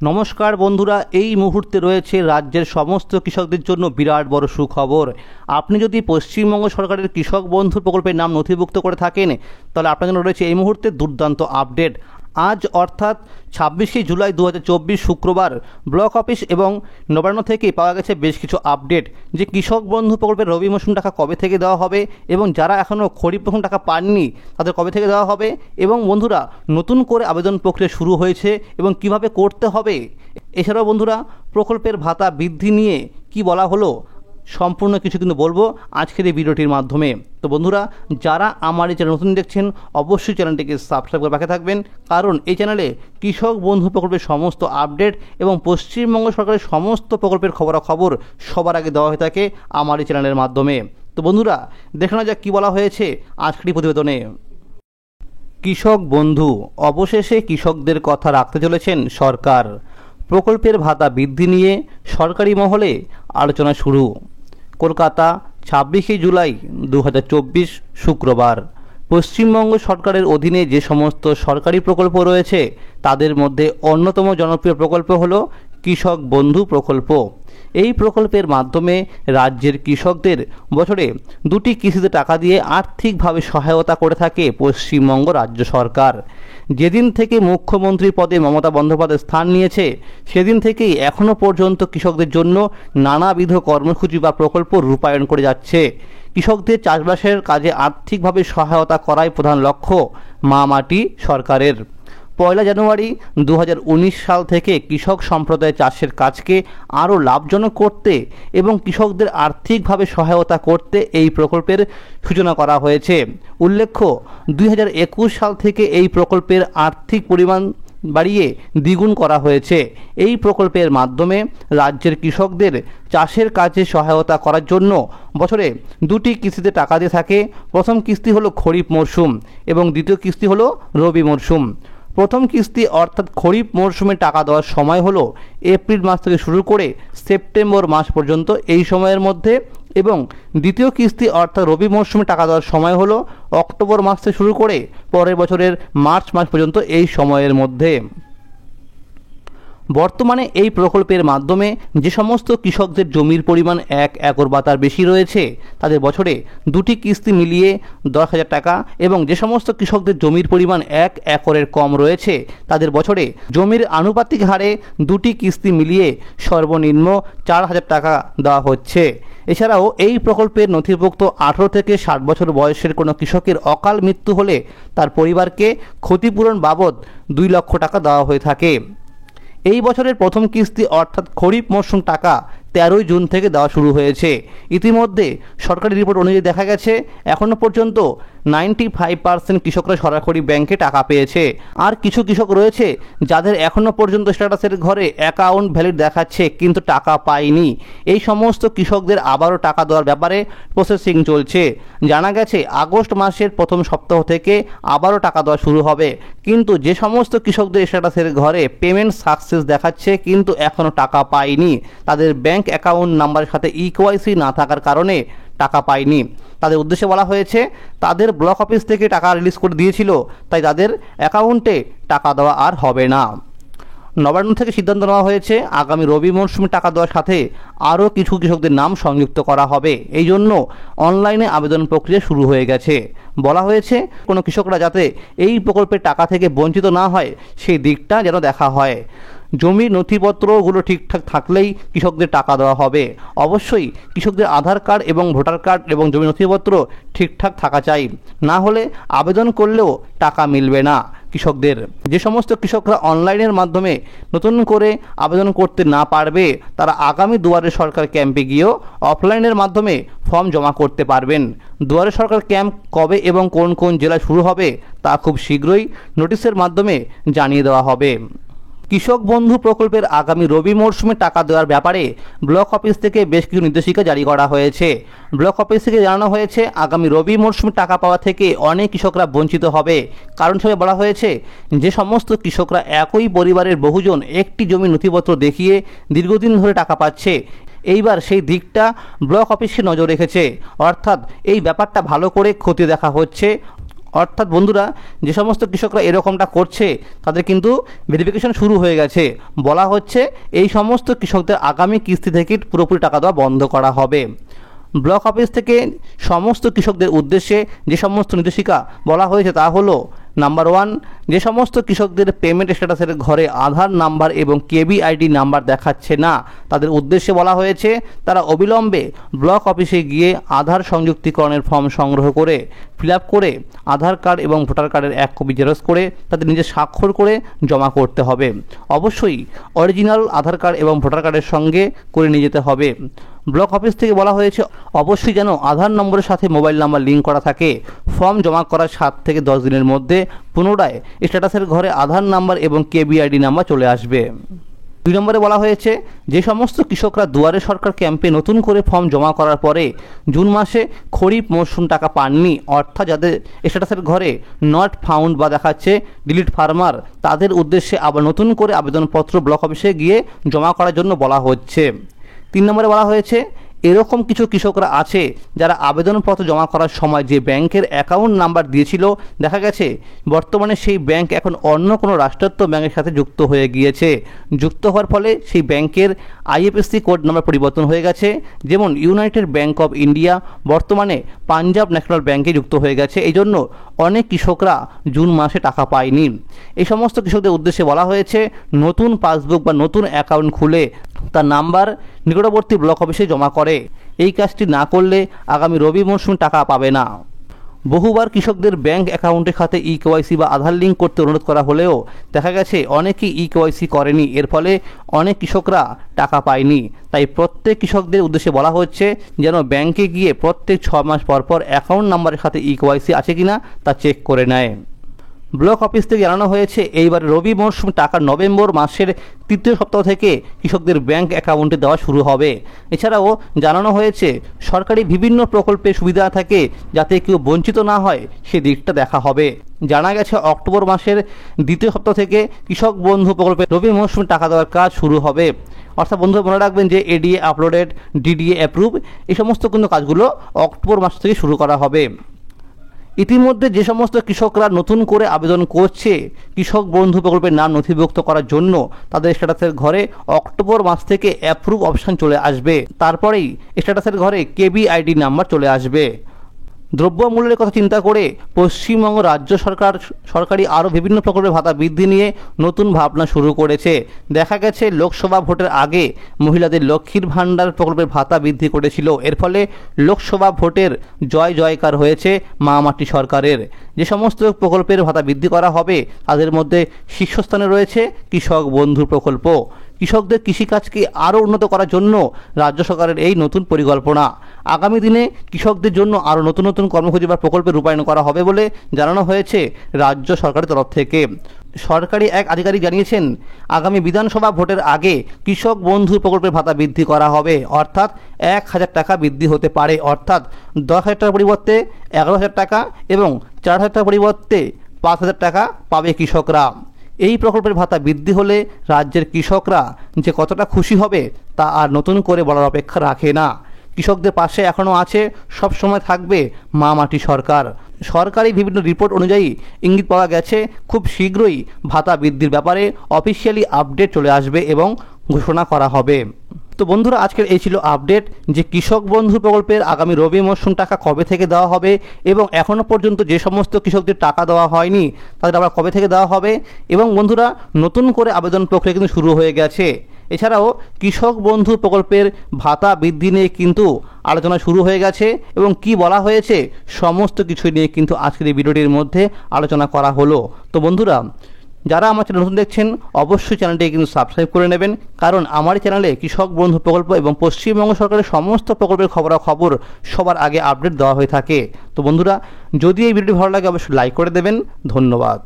নমস্কার বন্ধুরা, এই মুহূর্তে রয়েছে রাজ্যের সমস্ত কৃষকদের জন্য বিরাট বড় সুখবর। আপনি যদি পশ্চিমবঙ্গ সরকারের কৃষক বন্ধু প্রকল্পের নাম নথিভুক্ত করে থাকেন, তাহলে আপনার জন্য রয়েছে এই মুহূর্তে দুর্দান্ত আপডেট। আজ অর্থাৎ 26শে জুলাই 2024 শুক্রবার ব্লক অফিস এবং নবান্ন থেকে পাওয়া গেছে বেশ কিছু আপডেট, যে কৃষক বন্ধু প্রকল্পের রবি মৌসুম টাকা কবে থেকে দেওয়া হবে এবং যারা এখনও খরিফ মৌসুম টাকা পাননি তাদের কবে থেকে দেওয়া হবে, এবং বন্ধুরা নতুন করে আবেদন প্রক্রিয়া শুরু হয়েছে এবং কিভাবে করতে হবে। এছাড়াও বন্ধুরা প্রকল্পের ভাতা বৃদ্ধি নিয়ে কি বলা হলো, সম্পূর্ণ কিছু কিন্তু বলবো আজকের এই ভিডিওটির মাধ্যমে। তো বন্ধুরা, যারা আমার এই চ্যানেল নতুন দেখছেন অবশ্যই চ্যানেলটিকে সাবস্ক্রাইব করে পাশে থাকবেন, কারণ এই চ্যানেলে কৃষক বন্ধু প্রকল্পের সমস্ত আপডেট এবং পশ্চিমবঙ্গ সরকারের সমস্ত প্রকল্পের খবরাখবর সবার আগে দেওয়া হয়ে থাকে আমার এই চ্যানেলের মাধ্যমে। তো বন্ধুরা, দেখে নেওয়া যাক কী বলা হয়েছে আজকের প্রতিবেদনে। কৃষক বন্ধু, অবশেষে কৃষকদের কথা রাখতে চলেছেন সরকার। প্রকল্পের ভাতা বৃদ্ধি নিয়ে সরকারি মহলে আলোচনা শুরু। কলকাতা, 26শে জুলাই 2024 শুক্রবার। পশ্চিমবঙ্গ সরকারের অধীনে যে সমস্ত সরকারি প্রকল্প রয়েছে তাদের মধ্যে অন্যতম জনপ্রিয় প্রকল্প হলো কৃষক বন্ধু প্রকল্প। এই প্রকল্পের মাধ্যমে রাজ্যের কৃষকদের বছরে 2টি কিস্তিতে টাকা দিয়ে আর্থিকভাবে সহায়তা করে থাকে পশ্চিমবঙ্গ রাজ্য সরকার। যেদিন থেকে মুখ্যমন্ত্রী পদে মমতা বন্দ্যোপাধ্যায় স্থান নিয়েছে সেদিন থেকেই এখনও পর্যন্ত কৃষকদের জন্য নানাবিধ কর্মসূচি বা প্রকল্প রূপায়ণ করে যাচ্ছে। কৃষকদের চাষবাসের কাজে আর্থিকভাবে সহায়তা করাই প্রধান লক্ষ্য মা মাটি সরকারের। 1 জানুয়ারি 2019 সাল থেকে কৃষক সম্প্রদায় চাষের কাজকে আরও লাভজনক করতে এবং কৃষকদের আর্থিকভাবে সহায়তা করতে এই প্রকল্পের সূচনা করা হয়েছে। উল্লেখ্য, 2021 সাল থেকে এই প্রকল্পের আর্থিক পরিমাণ বাড়িয়ে দ্বিগুণ করা হয়েছে। এই প্রকল্পের মাধ্যমে রাজ্যের কৃষকদের চাষের কাজে সহায়তা করার জন্য বছরে 2টি কিস্তিতে টাকা দিয়ে থাকে। প্রথম কিস্তি হলো খরিফ মরশুম এবং দ্বিতীয় কিস্তি হলো রবি মরশুম। প্রথম কিস্তি অর্থাৎ খরিফ মরশুমে টাকা দেওয়ার সময় হলো এপ্রিল মাস থেকে শুরু করে সেপ্টেম্বর মাস পর্যন্ত এই সময়ের মধ্যে, এবং দ্বিতীয় কিস্তি অর্থাৎ রবি মরশুমে টাকা দেওয়ার সময় হলো অক্টোবর মাস থেকে শুরু করে পরের বছরের মার্চ মাস পর্যন্ত এই সময়ের মধ্যে। বর্তমানে এই প্রকল্পের মাধ্যমে যে সমস্ত কৃষকদের জমির পরিমাণ 1 একর বা তার বেশি রয়েছে তাদের বছরে 2টি কিস্তি মিলিয়ে 10,000 টাকা, এবং যে সমস্ত কৃষকদের জমির পরিমাণ 1 একরের কম রয়েছে তাদের বছরে জমির আনুপাতিক হারে 2টি কিস্তি মিলিয়ে সর্বনিম্ন 4,000 টাকা দেওয়া হচ্ছে। এছাড়াও এই প্রকল্পের নথিভুক্ত 18 থেকে 60 বছর বয়সের কোনো কৃষকের অকাল মৃত্যু হলে তার পরিবারকে ক্ষতিপূরণ বাবদ 2 লক্ষ টাকা দেওয়া হয়ে থাকে। এই বছরের প্রথম কিস্তি অর্থাৎ খরিফ মরশুম টাকা 13 জুন থেকে দেওয়া শুরু হয়েছে। ইতিমধ্যে সরকারি রিপোর্ট অনুযায়ী দেখা গেছে এখনও পর্যন্ত 95% কৃষকরা সরাসরি ব্যাংকে টাকা পেয়েছে। আর কিছু কৃষক রয়েছে যাদের এখনও পর্যন্ত স্ট্যাটাসের ঘরে অ্যাকাউন্ট ভ্যালিড দেখাচ্ছে কিন্তু টাকা পায়নি। এই সমস্ত কৃষকদের আবারও টাকা দেওয়ার ব্যাপারে প্রসেসিং চলছে। জানা গেছে আগস্ট মাসের প্রথম সপ্তাহ থেকে আবারও টাকা দেওয়া শুরু হবে, কিন্তু যে সমস্ত কৃষকদের স্ট্যাটাসের ঘরে পেমেন্ট সাকসেস দেখাচ্ছে কিন্তু এখনও টাকা পায়নি, তাদের ব্যাংক অ্যাকাউন্ট নাম্বারের সাথে ইকেওয়াইসি না থাকার কারণে টাকা পায়নি। তাদের উদ্দেশ্যে বলা হয়েছে তাদের ব্লক অফিস থেকে টাকা রিলিজ করে দিয়েছিল, তাই তাদের অ্যাকাউন্টে টাকা দেওয়া আর হবে না। নবান্ন থেকে সিদ্ধান্ত নেওয়া হয়েছে আগামী রবি মরশুমে টাকা দেওয়ার সাথে আরও কিছু কৃষকদের নাম সংযুক্ত করা হবে। এই জন্য অনলাইনে আবেদন প্রক্রিয়া শুরু হয়ে গেছে। বলা হয়েছে কোনো কৃষকরা যাতে এই প্রকল্পের টাকা থেকে বঞ্চিত না হয় সেই দিকটা যেন দেখা হয়। জমির নথিপত্রগুলো ঠিকঠাক থাকলেই কৃষকদের টাকা দেওয়া হবে। অবশ্যই কৃষকদের আধার কার্ড এবং ভোটার কার্ড এবং জমি নথিপত্র ঠিকঠাক থাকা চাই, না হলে আবেদন করলেও টাকা মিলবে না কৃষকদের। যে সমস্ত কৃষকরা অনলাইনের মাধ্যমে নতুন করে আবেদন করতে না পারবে তারা আগামী দুয়ারে সরকার ক্যাম্পে গিয়েও অফলাইনের মাধ্যমে ফর্ম জমা করতে পারবেন। দুয়ারে সরকার ক্যাম্প কবে এবং কোন কোন জেলায় শুরু হবে তা খুব শীঘ্রই নোটিশের মাধ্যমে জানিয়ে দেওয়া হবে। কৃষক বন্ধু প্রকল্পের আগামী রবি মরশুমে টাকা দেওয়ার ব্যাপারে ব্লক অফিস থেকে বেশ কিছু নির্দেশিকা জারি করা হয়েছে। ব্লক অফিস থেকে জানানো হয়েছে আগামী রবি মরশুমে টাকা পাওয়া থেকে অনেক কৃষকরা বঞ্চিত হবে। কারণ হিসেবে বলা হয়েছে যে সমস্ত কৃষকরা একই পরিবারের বহুজন একটি জমি নথিপত্র দেখিয়ে দীর্ঘদিন ধরে টাকা পাচ্ছে, এইবার সেই দিকটা ব্লক অফিসে নজর রেখেছে। অর্থাৎ এই ব্যাপারটা ভালো করে খতিয়ে দেখা হচ্ছে। অর্থাৎ বন্ধুরা, যে সমস্ত কৃষকরা এরকমটা করছে তাদের কিন্তু ভেরিফিকেশন শুরু হয়ে গেছে। বলা হচ্ছে এই সমস্ত কৃষকদের আগামী কিস্তি থেকে পুরোপুরি টাকা দেওয়া বন্ধ করা হবে। ব্লক অফিস থেকে সমস্ত কৃষকদের উদ্দেশ্যে যে সমস্ত নির্দেশিকা বলা হয়েছে তা হলো, নাম্বার 1, যে সমস্ত কৃষকদের পেমেন্ট স্ট্যাটাসের ঘরে আধার নাম্বার এবং কেবিআইডি নাম্বার দেখাচ্ছে না তাদের উদ্দেশ্যে বলা হয়েছে তারা অবিলম্বে ব্লক অফিসে গিয়ে আধার সংযুক্তিকরণের ফর্ম সংগ্রহ করে ফিল আপ করে আধার কার্ড এবং ভোটার কার্ডের এক কপি জেরক্স করে তাদের নিজে স্বাক্ষর করে জমা করতে হবে। অবশ্যই অরিজিনাল আধার কার্ড এবং ভোটার কার্ডের সঙ্গে করে নিয়ে যেতে হবে। ব্লক অফিস থেকে বলা হয়েছে অবশ্যই যেন আধার নম্বরের সাথে মোবাইল নাম্বার লিঙ্ক করা থাকে। ফর্ম জমা করার 7 থেকে 10 দিনের মধ্যে পুনরায় স্ট্যাটাসের ঘরে আধার নাম্বার এবং কেবিআইডি নাম্বার চলে আসবে। 2 নম্বরে বলা হয়েছে যে সমস্ত কৃষকরা দুয়ারে সরকার ক্যাম্পে নতুন করে ফর্ম জমা করার পরে জুন মাসে খরিফ মরশুম টাকা পাননি, অর্থাৎ যাদের স্ট্যাটাসের ঘরে নট ফাউন্ড বা দেখাচ্ছে ডিলিট ফার্মার, তাদের উদ্দেশ্যে আবার নতুন করে আবেদনপত্র ব্লক অফিসে গিয়ে জমা করার জন্য বলা হচ্ছে। 3 নম্বরে বলা হয়েছে এরকম কিছু কৃষকরা আছে যারা আবেদনপত্র জমা করার সময় যে ব্যাংকের অ্যাকাউন্ট নাম্বার দিয়েছিল দেখা গেছে বর্তমানে সেই ব্যাংক এখন অন্য কোনো রাষ্ট্রায়ত্ত ব্যাংকের সাথে যুক্ত হয়ে গিয়েছে। যুক্ত হওয়ার ফলে সেই ব্যাংকের আইএফএসসি কোড নাম্বার পরিবর্তন হয়ে গেছে। যেমন ইউনাইটেড ব্যাংক অফ ইন্ডিয়া বর্তমানে পাঞ্জাব ন্যাশনাল ব্যাংকে যুক্ত হয়ে গেছে। এই জন্য অনেক কৃষকরা জুন মাসে টাকা পায়নি। এই সমস্ত কৃষকদের উদ্দেশ্যে বলা হয়েছে নতুন পাসবুক বা নতুন অ্যাকাউন্ট খুলে তার নাম্বার নিকটবর্তী ব্লক অফিসে জমা করে। এই কাজটি না করলে আগামী রবি মরশুমে টাকা পাবে না। বহুবার কৃষকদের ব্যাংক অ্যাকাউন্টের খাতে ইকেওয়াইসি বা আধার লিঙ্ক করতে অনুরোধ করা হলেও দেখা গেছে অনেকেই ইকেওয়াইসি করেনি, এর ফলে অনেক কৃষকরা টাকা পায়নি। তাই প্রত্যেক কৃষকদের উদ্দেশ্যে বলা হচ্ছে যেন ব্যাংকে গিয়ে প্রত্যেক 6 মাস পর পর অ্যাকাউন্ট নাম্বারের সাথে ইকেওয়াইসি আছে কিনা তা চেক করে নেয়। ব্লক অফিস থেকে জানানো হয়েছে এইবার রবি মরশুম টাকা নভেম্বর মাসের 3য় সপ্তাহ থেকে কৃষকদের ব্যাংক অ্যাকাউন্টে দেওয়া শুরু হবে। এছাড়াও জানানো হয়েছে সরকারি বিভিন্ন প্রকল্পের সুবিধা থাকে যাতে কেউ বঞ্চিত না হয় সেদিকটা দেখা হবে। জানা গেছে অক্টোবর মাসের 2য় সপ্তাহ থেকে কৃষক বন্ধু প্রকল্পে রবি মরশুম টাকা দেওয়ার কাজ শুরু হবে। অর্থাৎ বন্ধুরা মনে রাখবেন যে এডিএ আপলোডেড, ডিডিএ অ্যাপ্রুভ এই সমস্ত কিন্তু কাজগুলো অক্টোবর মাস থেকে শুরু করা হবে। ইতিমধ্যে যে সমস্ত কৃষকরা নতুন করে আবেদন করছে কৃষক বন্ধু প্রকল্পের নাম নথিভুক্ত করার জন্য তাদের স্ট্যাটাসের ঘরে অক্টোবর মাস থেকে অ্যাপ্রুভ অপশান চলে আসবে। তারপরেই স্ট্যাটাসের ঘরে কেবিআইডি নাম্বার চলে আসবে। দ্রব্যমূল্যের কথা চিন্তা করে পশ্চিমবঙ্গ রাজ্য সরকারি আরও বিভিন্ন প্রকল্পের ভাতা বৃদ্ধি নিয়ে নতুন ভাবনা শুরু করেছে। দেখা গেছে লোকসভা ভোটের আগে মহিলাদের লক্ষ্মীর ভাণ্ডার প্রকল্পের ভাতা বৃদ্ধি করেছিল। এর ফলে লোকসভা ভোটের জয় জয়কার হয়েছে মা মাটি সরকারের। যে সমস্ত প্রকল্পের ভাতা বৃদ্ধি করা হবে তাদের মধ্যে শীর্ষস্থানে রয়েছে কৃষক বন্ধু প্রকল্প। কৃষকদের কৃষিকাজকে আরও উন্নত করার জন্য রাজ্য সরকারের এই নতুন পরিকল্পনা। আগামী দিনে কৃষকদের জন্য আরও নতুন নতুন কর্মসূচি বা প্রকল্পে রূপায়ণ করা হবে বলে জানানো হয়েছে রাজ্য সরকারের তরফ থেকে। সরকারি এক আধিকারিক জানিয়েছেন আগামী বিধানসভা ভোটের আগে কৃষক বন্ধু প্রকল্পের ভাতা বৃদ্ধি করা হবে, অর্থাৎ 1000 টাকা বৃদ্ধি হতে পারে। অর্থাৎ 10,000 টাকার পরিবর্তে 11,000 টাকা এবং 4,000 টাকার পরিবর্তে 5,000 টাকা পাবে কৃষকরা। এই প্রকল্পের ভাতা বৃদ্ধি হলে রাজ্যের কৃষকরা যে কতটা খুশি হবে তা আর নতুন করে বলার অপেক্ষা রাখে না। কৃষকদের পাশে এখনও আছে, সব সময় থাকবে মা মাটি সরকার। সরকারি বিভিন্ন রিপোর্ট অনুযায়ী ইঙ্গিত পাওয়া গেছে খুব শীঘ্রই ভাতা বৃদ্ধির ব্যাপারে অফিসিয়ালি আপডেট চলে আসবে এবং ঘোষণা করা হবে। তো বন্ধুরা আজকের এই ছিল আপডেট যে কৃষক বন্ধু প্রকল্পের আগামী রবি মরশুম টাকা কবে থেকে দেওয়া হবে এবং এখনও পর্যন্ত যে সমস্ত কৃষকদের টাকা দেওয়া হয়নি তাদের আবার কবে থেকে দেওয়া হবে। এবং বন্ধুরা নতুন করে আবেদন প্রক্রিয়া কিন্তু শুরু হয়ে গেছে। এছাড়াও কৃষক বন্ধু প্রকল্পের ভাতা বৃদ্ধি নিয়ে কিন্তু আলোচনা শুরু হয়ে গেছে এবং কি বলা হয়েছে সমস্ত কিছু নিয়ে কিন্তু আজকের এই ভিডিওটির মধ্যে আলোচনা করা হলো। তো বন্ধুরা যারা আমার চ্যানেল নতুন দেখছেন অবশ্যই চ্যানেলটি কিন্তু সাবস্ক্রাইব করে নেবেন, কারণ আমার চ্যানেলে কৃষক বন্ধু প্রকল্প এবং পশ্চিমবঙ্গ সরকারের সমস্ত প্রকল্পের খবরাখবর সবার আগে আপডেট দেওয়া হয়ে থাকে। তো বন্ধুরা যদি এই ভিডিওটি ভালো লাগে অবশ্যই লাইক করে দেবেন। ধন্যবাদ।